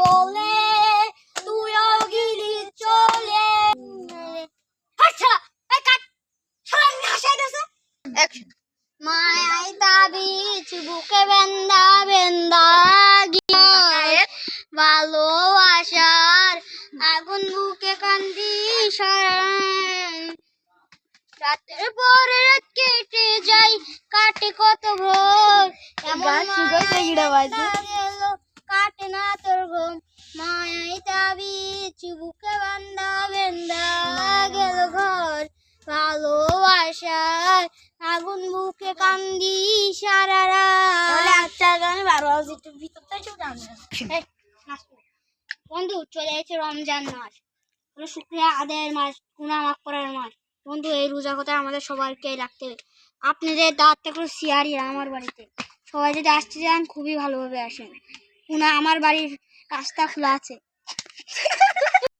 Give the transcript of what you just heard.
বলে তুইও গিলি চলে। আচ্ছা এই কাট শালা হাসাই দেছে। অ্যাকশন। মায়াই তাবিজ বুকে বেন্দা বেন্দা গিয়ে ভালোবাসার আগুন বুকে কান্দি সারান। রাতের পরে রাত কেটে যাই কাটে কত ভোর, কাটে না তোর ঘুম। মায়াই তাবিজ বুকে বান্দা বেন্দা গেল ঘর, ভালোবাসার আগুন বুকে কান্দি সারা রাত। বন্ধু চলে এসেছে রমজান মাস, শুকরিয়া আদায়ের মাস, গুনাহ মাফ করার মাস। বন্ধু এই রোজা কথা আমাদের সবাইকে রাখতে হবে। আপনাদের দাওয়াতটা একটু শেয়ারই আমার বাড়িতে, সবাই যদি আসতে চান খুবই ভালোভাবে আসেন। আমার বাড়ির রাস্তা খোলা আছে।